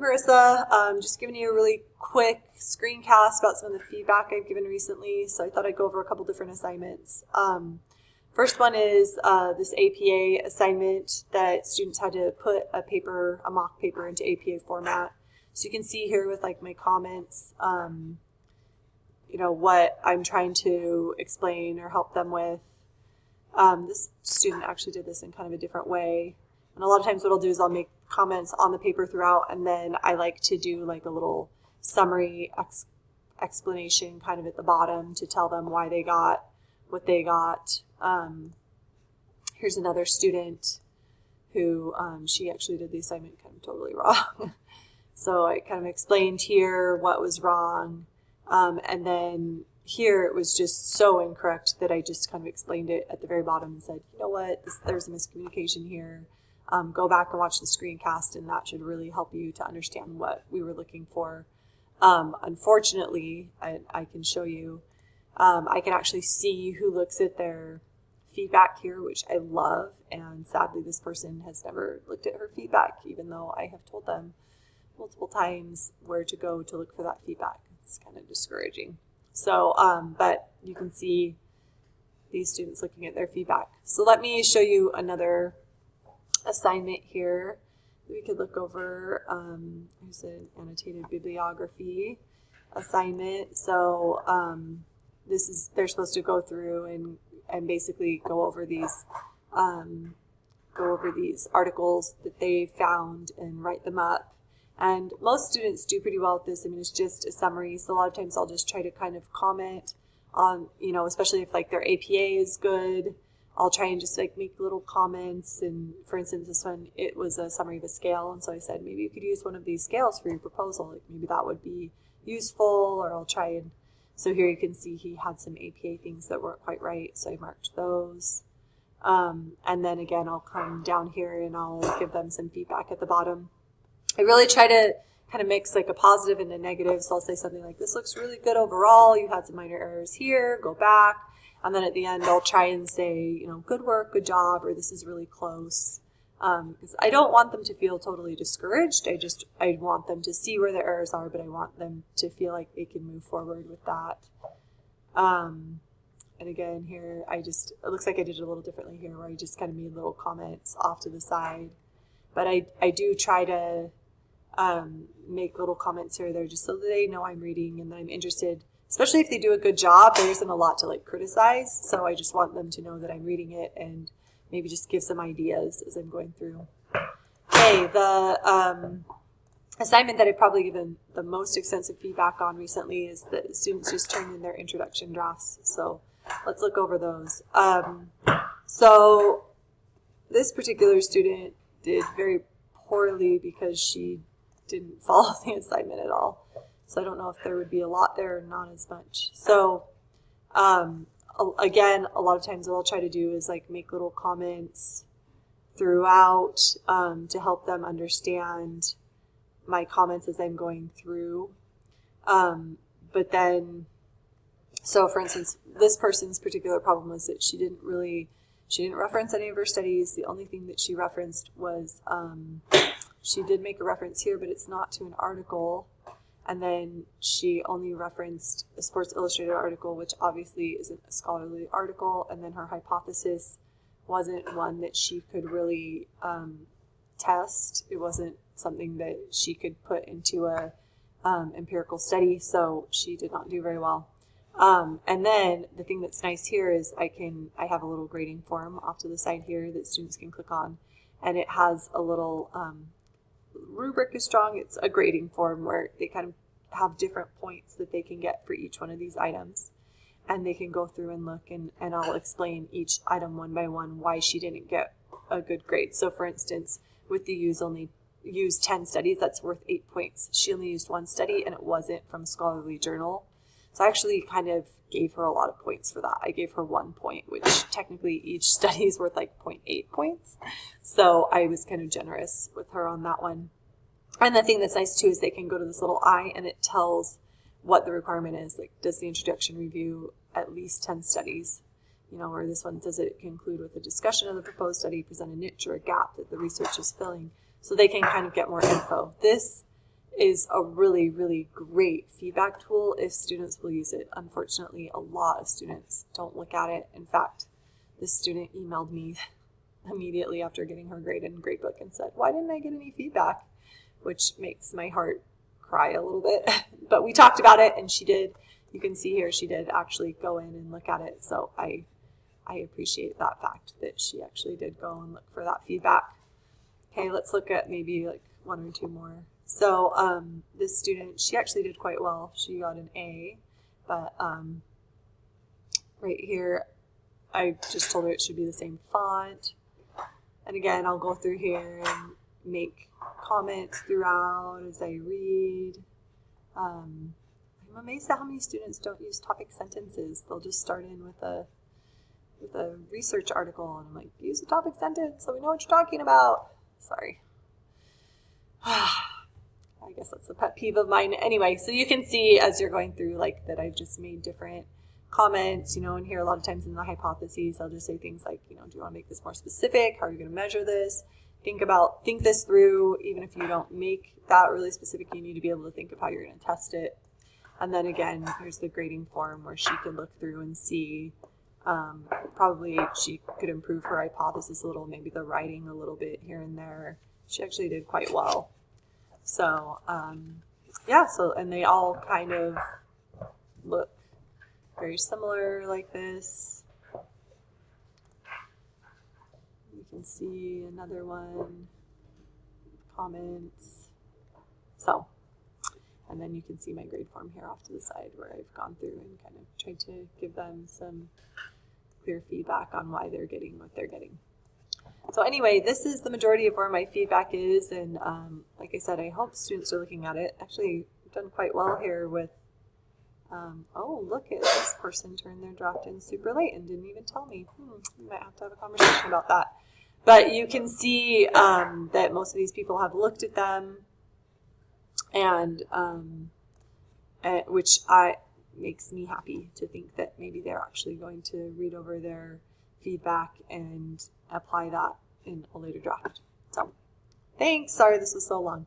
Marissa, just giving you a really quick screencast about some of the feedback I've given recently. So I thought I'd go over a couple different assignments. First one is this APA assignment that students had to put a mock paper into APA format. So you can see here with like my comments, what I'm trying to explain or help them with. This student actually did this in kind of a different way. And a lot of times what I'll do is I'll make comments on the paper throughout, and then I like to do like a little summary explanation kind of at the bottom to tell them why they got what they got. Here's another student who she actually did the assignment kind of totally wrong. So I kind of explained here what was wrong, and then here it was just so incorrect that I just kind of explained it at the very bottom and said, you know what, there's a miscommunication here. Go back and watch the screencast, and that should really help you to understand what we were looking for. Unfortunately, I can show you, I can actually see who looks at their feedback here, which I love, and sadly this person has never looked at her feedback, even though I have told them multiple times where to go to look for that feedback. It's kind of discouraging. So, but you can see these students looking at their feedback. So let me show you another assignment here that we could look over. Here's an annotated bibliography assignment. So they're supposed to go through and basically go over these articles that they found and write them up. And most students do pretty well with this. I mean, it's just a summary. So a lot of times I'll just try to kind of comment on, especially if like their APA is good, I'll try and just like make little comments. And for instance, this one, it was a summary of a scale. And so I said, maybe you could use one of these scales for your proposal. Like maybe that would be useful, or I'll try and, so here you can see he had some APA things that weren't quite right. So I marked those. And then again, I'll come down here and I'll give them some feedback at the bottom. I really try to kind of mix like a positive and a negative. So I'll say something like, this looks really good overall. You had some minor errors here, go back. And then at the end, I'll try and say, good work, good job, or this is really close. Because I don't want them to feel totally discouraged. I want them to see where their errors are, but I want them to feel like they can move forward with that. And again, here, it looks like I did it a little differently here, where I just kind of made little comments off to the side. But I do try to make little comments here or there just so that they know I'm reading and that I'm interested. Especially if they do a good job, there isn't a lot to like criticize. So I just want them to know that I'm reading it and maybe just give some ideas as I'm going through. Okay, the assignment that I've probably given the most extensive feedback on recently is that students just turned in their introduction drafts. So let's look over those. So this particular student did very poorly because she didn't follow the assignment at all. So I don't know if there would be a lot there or not as much. So again, a lot of times what I'll try to do is like make little comments throughout to help them understand my comments as I'm going through. But then, so for instance, this person's particular problem was that she didn't reference any of her studies. The only thing that she referenced was, she did make a reference here, but it's not to an article. And then she only referenced a Sports Illustrated article, which obviously isn't a scholarly article. And then her hypothesis wasn't one that she could really test. It wasn't something that she could put into a empirical study. So she did not do very well. And then the thing that's nice here is I have a little grading form off to the side here that students can click on. And it has a little rubric is strong. It's a grading form where they kind of have different points that they can get for each one of these items. And they can go through and look, and I'll explain each item one by one why she didn't get a good grade. So for instance, with the use 10 studies, that's worth 8 points. She only used one study and it wasn't from a scholarly journal. So I actually kind of gave her a lot of points for that. I gave her 1 point, which technically each study is worth like 0.8 points. So I was kind of generous with her on that one. And the thing that's nice too is they can go to this little eye and it tells what the requirement is. Like, does the introduction review at least 10 studies? Or this one says it conclude with a discussion of the proposed study, present a niche or a gap that the research is filling. So they can kind of get more info. This is a really, really great feedback tool if students will use it. Unfortunately, a lot of students don't look at it. In fact, this student emailed me immediately after getting her grade in gradebook and said, "Why didn't I get any feedback?" Which makes my heart cry a little bit. But we talked about it, and she did. You can see here she did actually go in and look at it. So I appreciate that fact that she actually did go and look for that feedback. Okay, let's look at maybe like one or two more. So this student, she actually did quite well. She got an A, but right here, I just told her it should be the same font. And again, I'll go through here and make comments throughout as I read. I'm amazed at how many students don't use topic sentences. They'll just start in with a research article, and I'm like, use a topic sentence so we know what you're talking about. Sorry. I guess that's a pet peeve of mine. Anyway, so you can see as you're going through like that I've just made different comments, and here a lot of times in the hypotheses, I'll just say things like, do you want to make this more specific? How are you going to measure this? Think this through. Even if you don't make that really specific, you need to be able to think of how you're going to test it. And then again, here's the grading form where she could look through and see, probably she could improve her hypothesis a little, maybe the writing a little bit here and there. She actually did quite well. So, and they all kind of look very similar like this. You can see another one, comments. So, and then you can see my grade form here off to the side where I've gone through and kind of tried to give them some clear feedback on why they're getting what they're getting. So anyway, this is the majority of where my feedback is, and like I said, I hope students are looking at it. Actually, I've done quite well here with, oh, look at this person turned their draft in super late and didn't even tell me. We might have to have a conversation about that. But you can see that most of these people have looked at them, and which makes me happy to think that maybe they're actually going to read over their feedback and apply that in a later draft. So, thanks. Sorry this was so long.